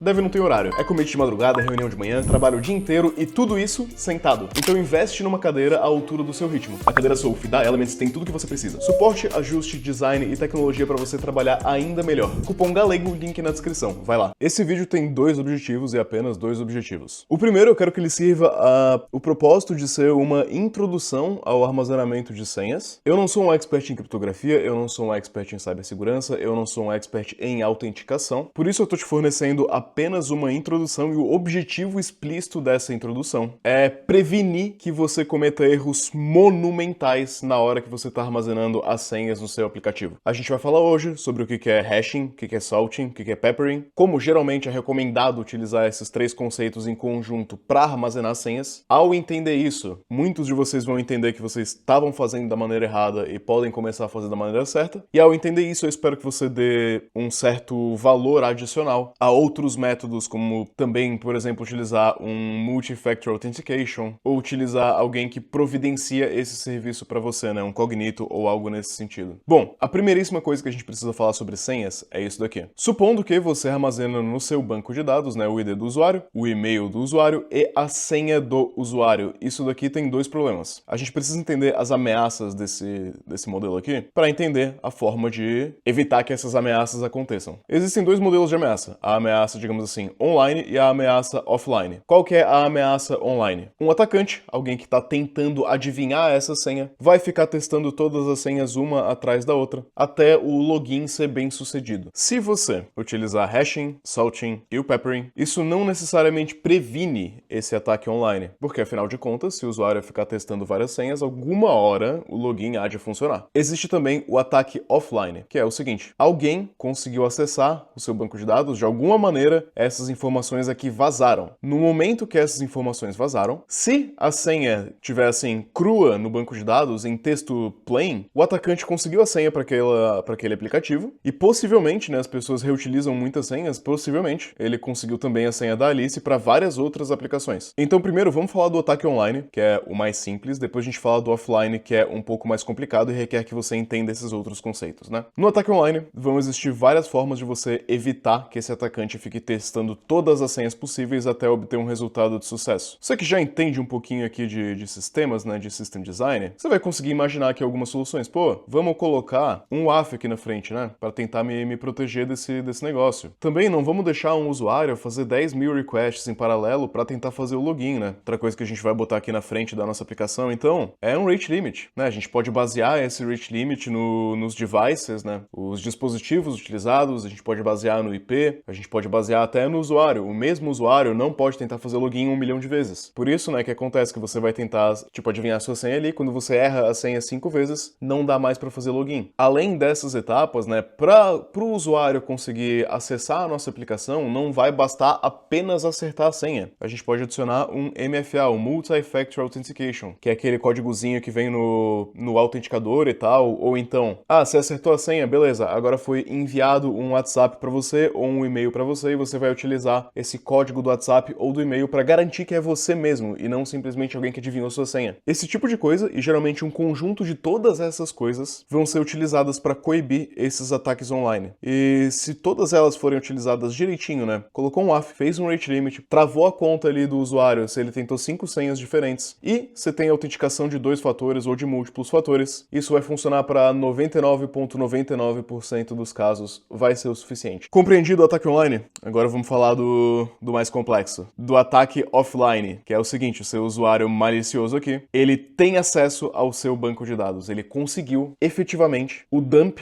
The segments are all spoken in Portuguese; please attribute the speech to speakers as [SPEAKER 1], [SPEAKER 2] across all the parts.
[SPEAKER 1] Deve não ter horário. É commit de madrugada, reunião de manhã, trabalho o dia inteiro e tudo isso sentado. Então investe numa cadeira à altura do seu ritmo. A cadeira Soulf da Elements tem tudo que você precisa. Suporte, ajuste, design e tecnologia para você trabalhar ainda melhor. Cupom GALEGO, link na descrição. Vai lá. Esse vídeo tem dois objetivos e apenas dois objetivos. O primeiro, eu quero que ele sirva o propósito de ser uma introdução ao armazenamento de senhas. Eu não sou um expert em criptografia, eu não sou um expert em cibersegurança, eu não sou um expert em autenticação. Por isso eu tô te fornecendo apenas uma introdução e o objetivo explícito dessa introdução é prevenir que você cometa erros monumentais na hora que você está armazenando as senhas no seu aplicativo. A gente vai falar hoje sobre o que é hashing, o que é salting, o que é peppering, como geralmente é recomendado utilizar esses três conceitos em conjunto para armazenar senhas. Ao entender isso, muitos de vocês vão entender que vocês estavam fazendo da maneira errada e podem começar a fazer da maneira certa. E ao entender isso, eu espero que você dê um certo valor adicional a outros métodos, como também, por exemplo, utilizar um Multi-Factor Authentication ou utilizar alguém que providencia esse serviço para você, né? Um Cognito ou algo nesse sentido. Bom, a primeiríssima coisa que a gente precisa falar sobre senhas é isso daqui. Supondo que você armazena no seu banco de dados, né, o ID do usuário, o e-mail do usuário e a senha do usuário. Isso daqui tem dois problemas. A gente precisa entender as ameaças desse modelo aqui para entender a forma de evitar que essas ameaças aconteçam. Existem dois modelos de ameaça. A ameaça, digamos assim, online e a ameaça offline. Qual que é a ameaça online? Um atacante, alguém que está tentando adivinhar essa senha, vai ficar testando todas as senhas uma atrás da outra, até o login ser bem sucedido. Se você utilizar hashing, salting e o peppering, isso não necessariamente previne esse ataque online, porque afinal de contas, se o usuário ficar testando várias senhas, alguma hora o login há de funcionar. Existe também o ataque offline, que é o seguinte: alguém conseguiu acessar o seu banco de dados de alguma maneira, essas informações aqui vazaram. No momento que essas informações vazaram, se a senha estiver assim crua no banco de dados, em texto plain, o atacante conseguiu a senha para aquele aplicativo e possivelmente, né, as pessoas reutilizam muitas senhas, possivelmente ele conseguiu também a senha da Alice para várias outras aplicações. Então primeiro vamos falar do ataque online, que é o mais simples, depois a gente fala do offline, que é um pouco mais complicado e requer que você entenda esses outros conceitos, né? No ataque online vão existir várias formas de você evitar que esse atacante fique testando todas as senhas possíveis até obter um resultado de sucesso. Você que já entende um pouquinho aqui de sistemas, né, de system design, você vai conseguir imaginar aqui algumas soluções. Pô, vamos colocar um WAF aqui na frente, né, para tentar me proteger desse negócio. Também não vamos deixar um usuário fazer 10.000 requests em paralelo para tentar fazer o login, né? Outra coisa que a gente vai botar aqui na frente da nossa aplicação, então, é um rate limit, né? A gente pode basear esse rate limit nos devices, né? Os dispositivos utilizados, a gente pode basear no IP, a gente pode basear até no usuário. O mesmo usuário não pode tentar fazer login 1 milhão de vezes. Por isso, né, que acontece que você vai tentar, tipo, adivinhar a sua senha ali, quando você erra a senha 5 vezes, não dá mais para fazer login. Além dessas etapas, né, para o usuário conseguir acessar a nossa aplicação, não vai bastar apenas acertar a senha. A gente pode adicionar um MFA, um Multi-Factor Authentication, que é aquele códigozinho que vem no autenticador e tal, ou então, você acertou a senha, beleza, agora foi enviado um WhatsApp para você ou um e-mail para você e você vai utilizar esse código do WhatsApp ou do e-mail para garantir que é você mesmo e não simplesmente alguém que adivinhou sua senha. Esse tipo de coisa, e geralmente um conjunto de todas essas coisas, vão ser utilizadas para coibir esses ataques online. E se todas elas forem utilizadas direitinho, né? Colocou um WAF, fez um rate limit, travou a conta ali do usuário se ele tentou 5 senhas diferentes e você tem autenticação de 2 fatores ou de múltiplos fatores, isso vai funcionar para 99,99% dos casos, vai ser o suficiente. Compreendido o ataque online? Agora vamos falar do mais complexo, do ataque offline, que é o seguinte: o seu usuário malicioso aqui, ele tem acesso ao seu banco de dados, ele conseguiu efetivamente o dump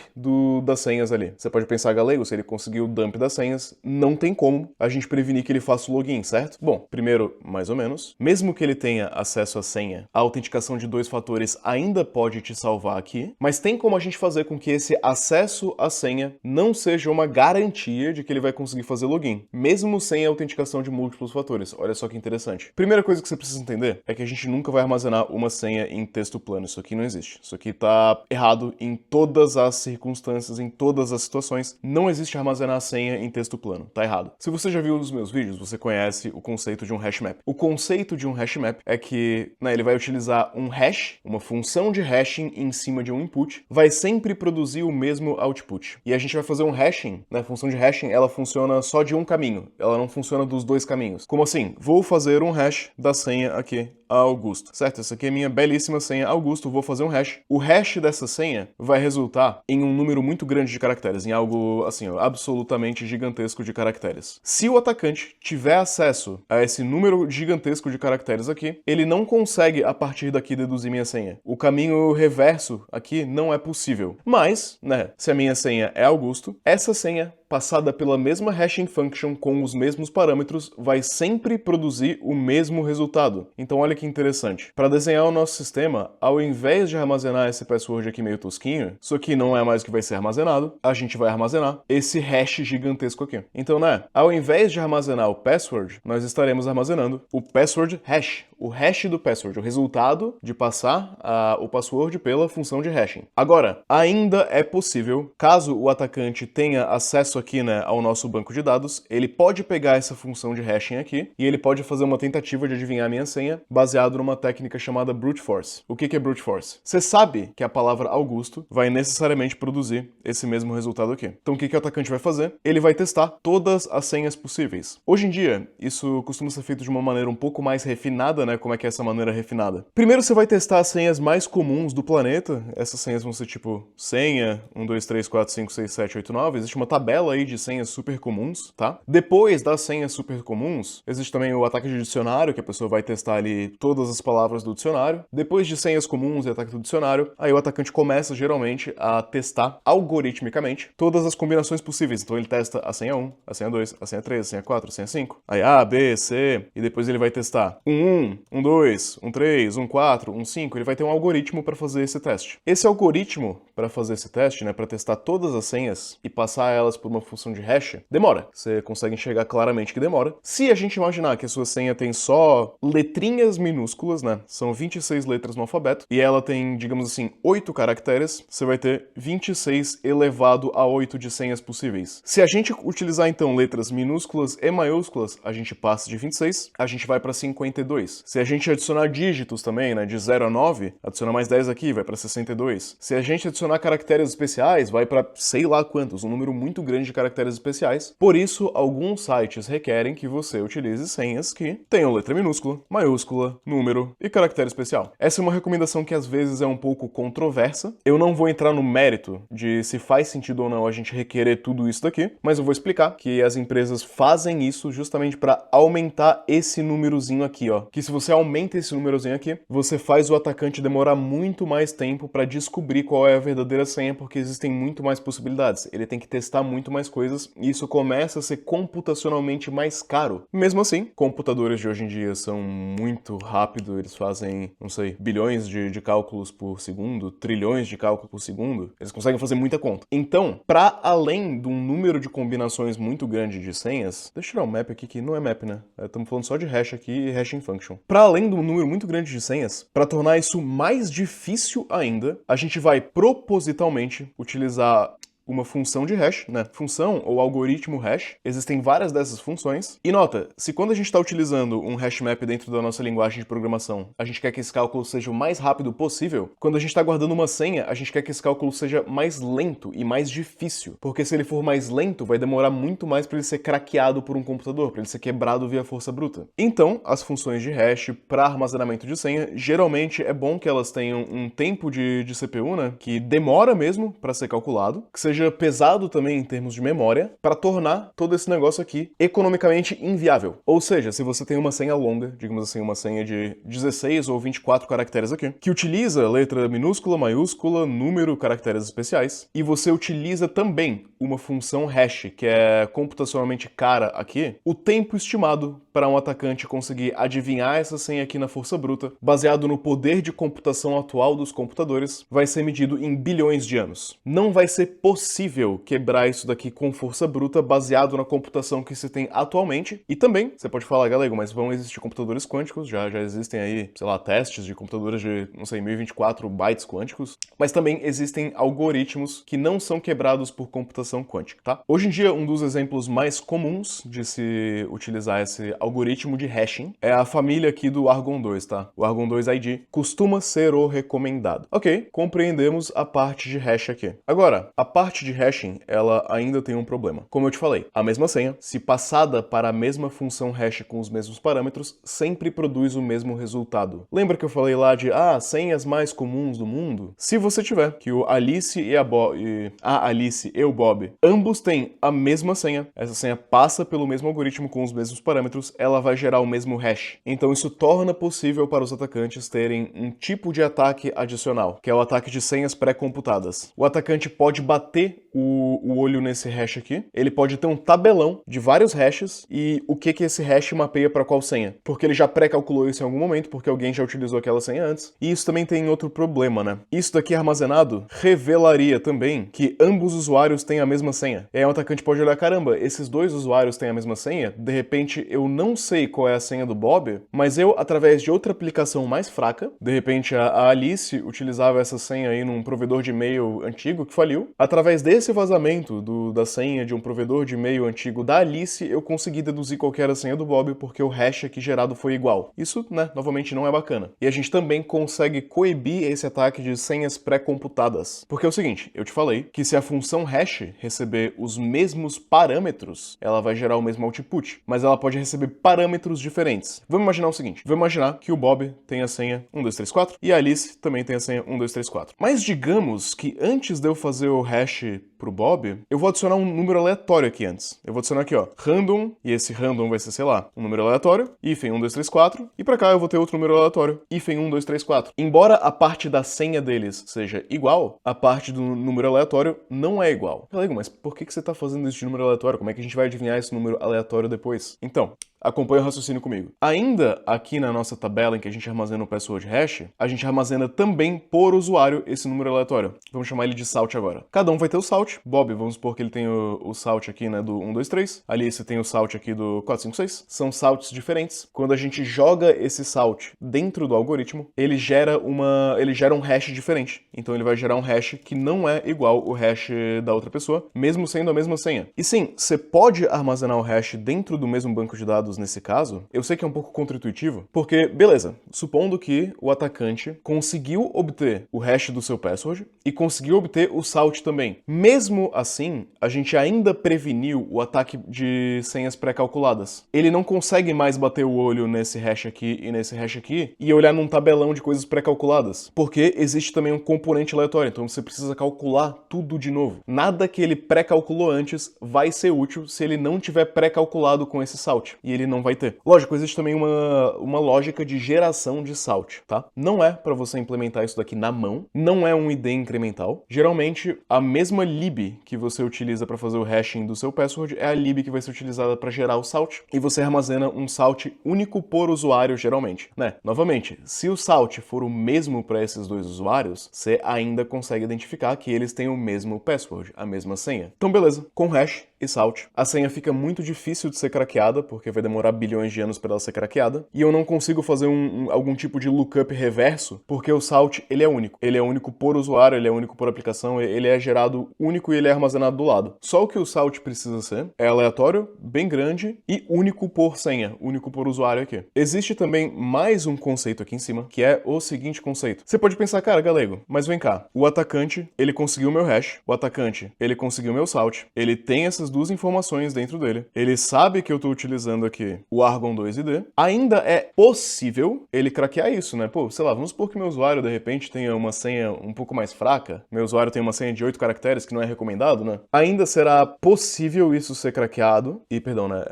[SPEAKER 1] das senhas ali. Você pode pensar, galego, se ele conseguiu o dump das senhas, não tem como a gente prevenir que ele faça o login, certo? Bom, primeiro, mais ou menos, mesmo que ele tenha acesso à senha, a autenticação de 2 fatores ainda pode te salvar aqui, mas tem como a gente fazer com que esse acesso à senha não seja uma garantia de que ele vai conseguir fazer login, mesmo sem a autenticação de múltiplos fatores. Olha só que interessante. Primeira coisa que você precisa entender é que a gente nunca vai armazenar uma senha em texto plano. Isso aqui não existe. Isso aqui tá errado em todas as circunstâncias, em todas as situações. Não existe armazenar a senha em texto plano. Tá errado. Se você já viu os meus vídeos, você conhece o conceito de um hash map. O conceito de um hash map é que, né, ele vai utilizar um hash, uma função de hashing em cima de um input, vai sempre produzir o mesmo output. E a gente vai fazer um hashing, né? A função de hashing, ela funciona só de um caminho, ela não funciona dos dois caminhos. Como assim? Vou fazer um hash da senha aqui, Augusto, certo? Essa aqui é a minha belíssima senha Augusto, vou fazer um hash. O hash dessa senha vai resultar em um número muito grande de caracteres, em algo, assim, ó, absolutamente gigantesco de caracteres. Se o atacante tiver acesso a esse número gigantesco de caracteres aqui, ele não consegue, a partir daqui, deduzir minha senha. O caminho reverso aqui não é possível. Mas, né, se a minha senha é Augusto, essa senha passada pela mesma hashing function com os mesmos parâmetros, vai sempre produzir o mesmo resultado. Então olha que interessante. Para desenhar o nosso sistema, ao invés de armazenar esse password aqui meio tosquinho, isso aqui não é mais o que vai ser armazenado, a gente vai armazenar esse hash gigantesco aqui. Então, né, ao invés de armazenar o password, nós estaremos armazenando o password hash, o hash do password, o resultado de passar o password pela função de hashing. Agora, ainda é possível, caso o atacante tenha acesso aqui, né, ao nosso banco de dados, ele pode pegar essa função de hashing aqui e ele pode fazer uma tentativa de adivinhar a minha senha baseado numa técnica chamada brute force. O que é brute force? Você sabe que a palavra Augusto vai necessariamente produzir esse mesmo resultado aqui. Então o que o atacante vai fazer? Ele vai testar todas as senhas possíveis. Hoje em dia, isso costuma ser feito de uma maneira um pouco mais refinada, né? Como é que é essa maneira refinada? Primeiro você vai testar as senhas mais comuns do planeta. Essas senhas vão ser tipo senha 1, 2, 3, 4, 5, 6, 7, 8, 9. Existe uma tabela aí de senhas super comuns, tá? Depois das senhas super comuns, existe também o ataque de dicionário, que a pessoa vai testar ali todas as palavras do dicionário. Depois de senhas comuns e ataque do dicionário, aí o atacante começa geralmente a testar algoritmicamente todas as combinações possíveis. Então ele testa a senha 1, a senha 2, a senha 3, a senha 4, a senha 5, aí A, B, C, e depois ele vai testar um 2, um 3, um 4, um 5, ele vai ter um algoritmo para fazer esse teste. Esse algoritmo para fazer esse teste, né, para testar todas as senhas e passar elas por uma função de hash, demora. Você consegue enxergar claramente que demora. Se a gente imaginar que a sua senha tem só letrinhas minúsculas, né, são 26 letras no alfabeto, e ela tem, digamos assim, 8 caracteres, você vai ter 26 elevado a 8 de senhas possíveis. Se a gente utilizar, então, letras minúsculas e maiúsculas, a gente passa de 26, a gente vai para 52. Se a gente adicionar dígitos também, né, de 0 a 9, adiciona mais 10 aqui, vai para 62. Se a gente adicionar caracteres especiais, vai para sei lá quantos, um número muito grande de caracteres especiais. Por isso, alguns sites requerem que você utilize senhas que tenham letra minúscula, maiúscula, número e caractere especial. Essa é uma recomendação que às vezes é um pouco controversa. Eu não vou entrar no mérito de se faz sentido ou não a gente requerer tudo isso daqui, mas eu vou explicar que as empresas fazem isso justamente para aumentar esse númerozinho aqui, ó. Que se você aumenta esse númerozinho aqui, você faz o atacante demorar muito mais tempo para descobrir qual é a verdadeira senha, porque existem muito mais possibilidades. Ele tem que testar muito mais coisas e isso começa a ser computacionalmente mais caro. Mesmo assim, computadores de hoje em dia são muito rápidos, eles fazem, não sei, bilhões de cálculos por segundo, trilhões de cálculos por segundo, eles conseguem fazer muita conta. Então, para além de um número de combinações muito grande de senhas, deixa eu tirar um map aqui que não é map, né? Estamos falando só de hash aqui e hashing function. Para além de um número muito grande de senhas, para tornar isso mais difícil ainda, a gente vai propositalmente utilizar uma função de hash, né? Função ou algoritmo hash. Existem várias dessas funções. E nota, se quando a gente está utilizando um hash map dentro da nossa linguagem de programação, a gente quer que esse cálculo seja o mais rápido possível, quando a gente está guardando uma senha, a gente quer que esse cálculo seja mais lento e mais difícil. Porque se ele for mais lento, vai demorar muito mais para ele ser craqueado por um computador, para ele ser quebrado via força bruta. Então, as funções de hash para armazenamento de senha, geralmente é bom que elas tenham um tempo de CPU, né? Que demora mesmo para ser calculado, que seja pesado também em termos de memória, para tornar todo esse negócio aqui economicamente inviável. Ou seja, se você tem uma senha longa, digamos assim, uma senha de 16 ou 24 caracteres aqui, que utiliza letra minúscula, maiúscula, número, caracteres especiais, e você utiliza também uma função hash, que é computacionalmente cara aqui, o tempo estimado para um atacante conseguir adivinhar essa senha aqui na força bruta, baseado no poder de computação atual dos computadores, vai ser medido em bilhões de anos. Não vai ser possível quebrar isso daqui com força bruta baseado na computação que se tem atualmente. E também, você pode falar, galego, mas vão existir computadores quânticos, já existem aí, sei lá, testes de computadores de, não sei, 1024 bytes quânticos, mas também existem algoritmos que não são quebrados por computação quântica, tá? Hoje em dia, um dos exemplos mais comuns de se utilizar esse algoritmo de hashing é a família aqui do Argon 2, tá? O Argon 2 ID costuma ser o recomendado. Ok, compreendemos a parte de hash aqui. Agora, a parte parte de hashing, ela ainda tem um problema. Como eu te falei, a mesma senha, se passada para a mesma função hash com os mesmos parâmetros, sempre produz o mesmo resultado. Lembra que eu falei lá de, senhas mais comuns do mundo? Se você tiver que o Alice e a Alice e o Bob, ambos têm a mesma senha, essa senha passa pelo mesmo algoritmo com os mesmos parâmetros, ela vai gerar o mesmo hash. Então isso torna possível para os atacantes terem um tipo de ataque adicional, que é o ataque de senhas pré-computadas. O atacante pode bater o olho nesse hash aqui, ele pode ter um tabelão de vários hashes e o que esse hash mapeia para qual senha, porque ele já pré-calculou isso em algum momento, porque alguém já utilizou aquela senha antes. E isso também tem outro problema, né? Isso daqui armazenado revelaria também que ambos os usuários têm a mesma senha. E aí um atacante pode olhar, caramba, esses dois usuários têm a mesma senha, de repente eu não sei qual é a senha do Bob, mas eu, através de outra aplicação mais fraca, de repente a Alice utilizava essa senha aí num provedor de e-mail antigo que faliu, através desse vazamento da senha de um provedor de e-mail antigo da Alice, eu consegui deduzir qual era a senha do Bob, porque o hash aqui gerado foi igual. Isso, né, novamente não é bacana. E a gente também consegue coibir esse ataque de senhas pré-computadas. Porque é o seguinte, eu te falei que se a função hash receber os mesmos parâmetros, ela vai gerar o mesmo output, mas ela pode receber parâmetros diferentes. Vamos imaginar o seguinte, vamos imaginar que o Bob tem a senha 1234 e a Alice também tem a senha 1234. Mas digamos que antes de eu fazer o hash pro Bob, eu vou adicionar um número aleatório aqui antes. Eu vou adicionar aqui, ó, random, e esse random vai ser, sei lá, um número aleatório, hífen 1234, e pra cá eu vou ter outro número aleatório, hífen 1234. Embora a parte da senha deles seja igual, a parte do número aleatório não é igual. Eu digo, mas por que você tá fazendo isso de número aleatório? Como é que a gente vai adivinhar esse número aleatório depois? Então, acompanha o raciocínio comigo. Ainda aqui na nossa tabela em que a gente armazena o password hash, a gente armazena também por usuário esse número aleatório. Vamos chamar ele de salt agora. Cada um vai ter o salt. Bob, vamos supor que ele tem o salt aqui, né, do 123. Alice tem o salt aqui do 456. São salts diferentes. Quando a gente joga esse salt dentro do algoritmo, ele gera um hash diferente. Então ele vai gerar um hash que não é igual o hash da outra pessoa, mesmo sendo a mesma senha. E sim, você pode armazenar o hash dentro do mesmo banco de dados nesse caso. Eu sei que é um pouco contra-intuitivo, porque, beleza, supondo que o atacante conseguiu obter o hash do seu password e conseguiu obter o salt também. Mesmo assim, a gente ainda preveniu o ataque de senhas pré-calculadas. Ele não consegue mais bater o olho nesse hash aqui e nesse hash aqui e olhar num tabelão de coisas pré-calculadas, porque existe também um componente aleatório, então você precisa calcular tudo de novo. Nada que ele pré-calculou antes vai ser útil se ele não tiver pré-calculado com esse salt. E ele não vai ter. Lógico, existe também uma lógica de geração de salt, tá? Não é para você implementar isso daqui na mão, não é um ID incremental. Geralmente, a mesma lib que você utiliza para fazer o hashing do seu password é a lib que vai ser utilizada para gerar o salt, e você armazena um salt único por usuário, geralmente, né? Novamente, se o salt for o mesmo para esses dois usuários, você ainda consegue identificar que eles têm o mesmo password, a mesma senha. Então, beleza. Com hash e salt, a senha fica muito difícil de ser craqueada, porque vai demorar bilhões de anos para ela ser craqueada, e eu não consigo fazer algum tipo de lookup reverso, porque o salt, ele é único. Ele é único por usuário, ele é único por aplicação, ele é gerado único e ele é armazenado do lado. Só o que o salt precisa ser é aleatório, bem grande e único por senha, único por usuário aqui. Existe também mais um conceito aqui em cima, que é o seguinte conceito. Você pode pensar, cara, galego, mas vem cá, o atacante, ele conseguiu meu hash, o atacante, ele conseguiu meu salt, ele tem essas duas informações dentro dele, ele sabe que eu tô utilizando aqui o Argon2ID, ainda é possível ele craquear isso, né? Pô, sei lá, vamos supor que meu usuário, de repente, tenha uma senha um pouco mais fraca, meu usuário tem uma senha de 8 caracteres, que não é recomendado, né? Ainda será possível isso ser craqueado, e, perdão, né,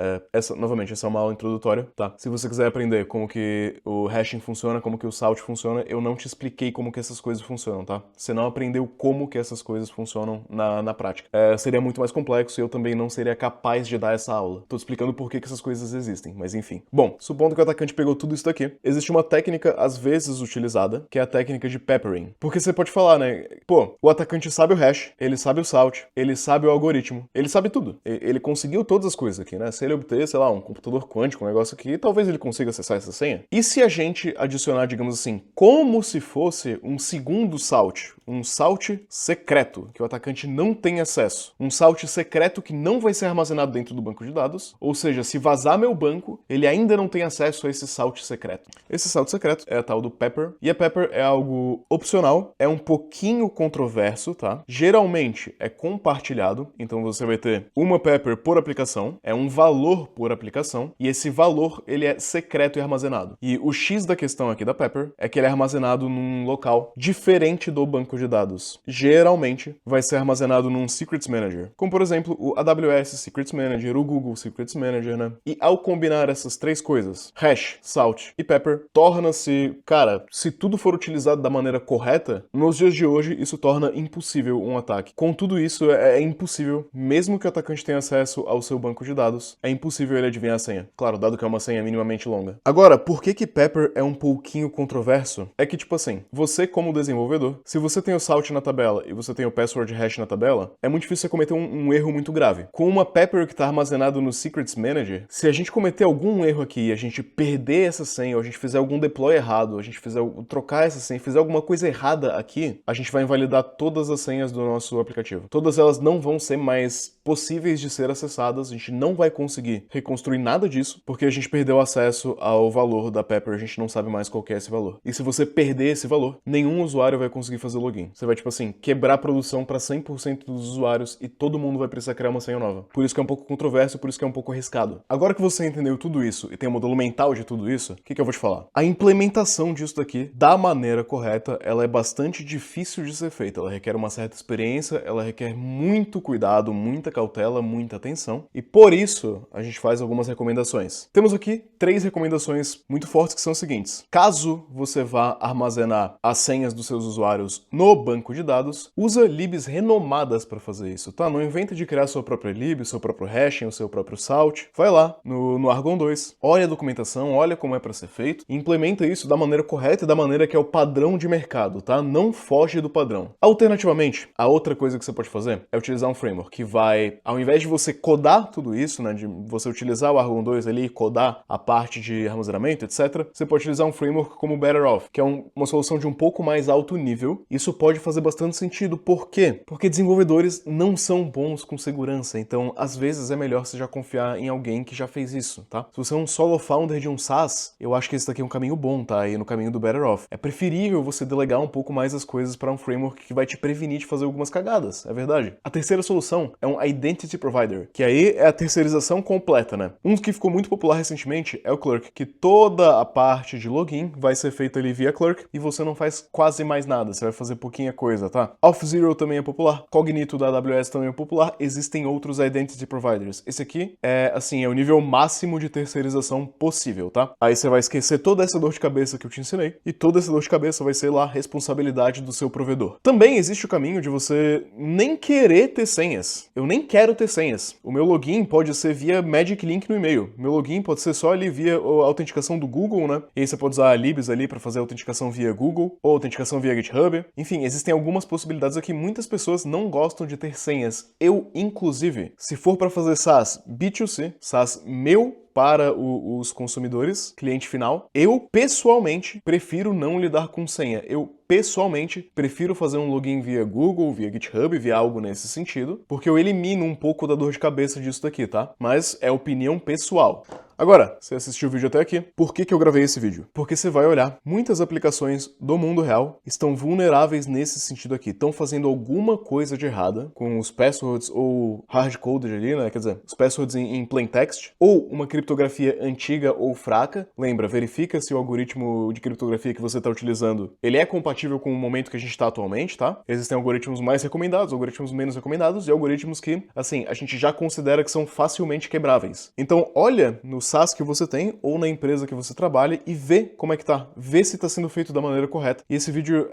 [SPEAKER 1] novamente, essa é uma aula introdutória, tá? Se você quiser aprender como que o hashing funciona, como que o salt funciona, eu não te expliquei como que essas coisas funcionam, tá? Você não aprendeu como que essas coisas funcionam na prática. Seria muito mais complexo e eu também não seria capaz de dar essa aula. Tô explicando por que essas coisas existem, mas enfim. Bom, supondo que o atacante pegou tudo isso daqui, existe uma técnica, às vezes, utilizada, que é a técnica de peppering. Porque você pode falar, né? Pô, o atacante sabe o hash, ele sabe o salt, ele sabe o algoritmo, ele sabe tudo. Ele conseguiu todas as coisas aqui, né? Se ele obter, sei lá, um computador quântico, um negócio aqui, talvez ele consiga acessar essa senha. E se a gente adicionar, digamos assim, como se fosse um segundo salt, um salt secreto, que o atacante não tem acesso, um salt secreto que não vai ser armazenado dentro do banco de dados, ou seja, se vazar meu banco, ele ainda não tem acesso a esse salt secreto. Esse salt secreto é a tal do Pepper, e a Pepper é algo opcional, é um pouquinho controverso, tá? Geralmente é compartilhado, então você vai ter uma Pepper por aplicação, é um valor por aplicação, e esse valor ele é secreto e armazenado. E o X da questão aqui da Pepper é que ele é armazenado num local diferente do banco de dados. Geralmente vai ser armazenado num Secrets Manager, como por exemplo o AWS Secrets Manager, o Google Secrets Manager, né? E ao combinar essas três coisas, hash, salt e pepper, torna-se, cara, se tudo for utilizado da maneira correta, nos dias de hoje isso torna impossível um ataque. Com tudo isso é impossível, mesmo que o atacante tenha acesso ao seu banco de dados, é impossível ele adivinhar a senha. Claro, dado que é uma senha minimamente longa. Agora, por que Pepper é um pouquinho controverso? É que, tipo assim, você como desenvolvedor, se você tem o salt na tabela e você tem o password hash na tabela, é muito difícil você cometer um erro muito grave. Com uma Pepper que está armazenado no Secrets Manager, se a gente cometer algum erro aqui e a gente perder essa senha, ou a gente fizer algum deploy errado, ou a gente fizer trocar essa senha, fizer alguma coisa errada aqui, a gente vai invalidar todas as senhas do nosso aplicativo. Todas elas não vão ser mais possíveis de ser acessadas, a gente não vai conseguir reconstruir nada disso, porque a gente perdeu acesso ao valor da Pepper, a gente não sabe mais qual que é esse valor. E se você perder esse valor, nenhum usuário vai conseguir fazer login. Você vai, tipo assim, quebrar a produção para 100% dos usuários e todo mundo vai precisar criar uma senha nova. Por isso que é um pouco controverso, por isso que é um pouco arriscado. Agora que você entendeu tudo isso e tem o modelo mental de tudo isso, o que eu vou te falar? A implementação disso daqui, da maneira correta, ela é bastante difícil de ser feita. Ela requer uma certa experiência, ela requer muito cuidado, muita cautela, muita atenção. E por isso, a gente faz algumas recomendações. Temos aqui 3 recomendações muito fortes que são as seguintes. Caso você vá armazenar as senhas dos seus usuários no banco de dados, usa libs renomadas para fazer isso, tá? Não inventa de criar sua própria lib, seu próprio hashing, o seu próprio salt. Vai lá no Argon 2, olha a documentação, olha como é para ser feito e implementa isso da maneira correta e da maneira que é o padrão de mercado, tá? Não foge do padrão. Alternativamente, a outra coisa que você pode fazer é utilizar um framework que vai, ao invés de você codar tudo isso, né, de você utilizar o Argon 2 ali e codar a parte de armazenamento, etc., você pode utilizar um framework como o BetterOff, que é uma solução de um pouco mais alto nível. Isso pode fazer bastante sentido. Por quê? Porque desenvolvedores não são bons com segurança, então às vezes é melhor você já confiar em alguém que já fez isso, tá? Se você é um solo founder de um SaaS, eu acho que esse daqui é um caminho bom, tá? E no caminho do BetterOff. É preferível você delegar um pouco mais as coisas para um framework que vai te prevenir de fazer algumas cagadas, é verdade. A terceira solução é um Identity Provider, que aí é a terceirização completa, né? Um que ficou muito popular recentemente é o Clerk, que toda a parte de login vai ser feita ali via Clerk e você não faz quase mais nada, você vai fazer pouquinha coisa, tá? Auth0 também é popular, Cognito da AWS também é popular, existem outros Identity Providers. Esse aqui é, assim, é o nível máximo de terceirização possível, tá? Aí você vai esquecer toda essa dor de cabeça que eu te ensinei e toda essa dor de cabeça vai ser lá responsabilidade do seu provedor. Também existe o caminho de você nem querer ter senhas. Eu nem quero ter senhas. O meu login pode ser via Magic Link no e-mail. Meu login pode ser só ali via a autenticação do Google, né? E aí você pode usar a libs ali para fazer a autenticação via Google ou autenticação via GitHub. Enfim, existem algumas possibilidades aqui. Muitas pessoas não gostam de ter senhas. Eu, inclusive, se for para fazer SaaS B2C, SaaS meu para os consumidores, cliente final, eu pessoalmente prefiro não lidar com senha. Eu pessoalmente prefiro fazer um login via Google, via GitHub, via algo nesse sentido, porque eu elimino um pouco da dor de cabeça disso daqui, tá? Mas é opinião pessoal. Agora, você assistiu o vídeo até aqui, por que eu gravei esse vídeo? Porque você vai olhar, muitas aplicações do mundo real estão vulneráveis nesse sentido aqui, estão fazendo alguma coisa de errada com os passwords ou hard-coded ali, né? Quer dizer, os passwords em plain text, ou uma criptografia antiga ou fraca. Lembra, verifica se o algoritmo de criptografia que você está utilizando, ele é compatível com o momento que a gente está atualmente, tá? Existem algoritmos mais recomendados, algoritmos menos recomendados e algoritmos que, assim, a gente já considera que são facilmente quebráveis. Então, olha no SaaS que você tem ou na empresa que você trabalha e vê como é que tá. Vê se tá sendo feito da maneira correta. E esse vídeo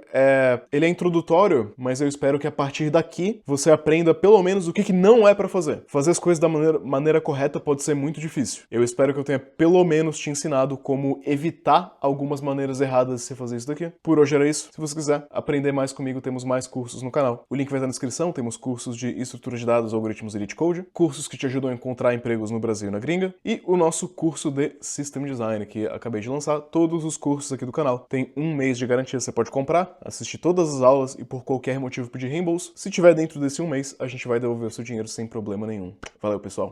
[SPEAKER 1] ele é introdutório, mas eu espero que a partir daqui você aprenda pelo menos o que não é pra fazer. Fazer as coisas da maneira correta pode ser muito difícil. Eu espero que eu tenha pelo menos te ensinado como evitar algumas maneiras erradas de você fazer isso daqui. Por hoje era isso. Se você quiser aprender mais comigo, temos mais cursos no canal. O link vai estar na descrição. Temos cursos de estrutura de dados, algoritmos e Elite Code, cursos que te ajudam a encontrar empregos no Brasil e na gringa, e o nosso curso de System Design, que acabei de lançar. Todos os cursos aqui do canal tem 1 mês de garantia. Você pode comprar, assistir todas as aulas e por qualquer motivo pedir reembolso. Se tiver dentro desse 1 mês, a gente vai devolver o seu dinheiro sem problema nenhum. Valeu, pessoal!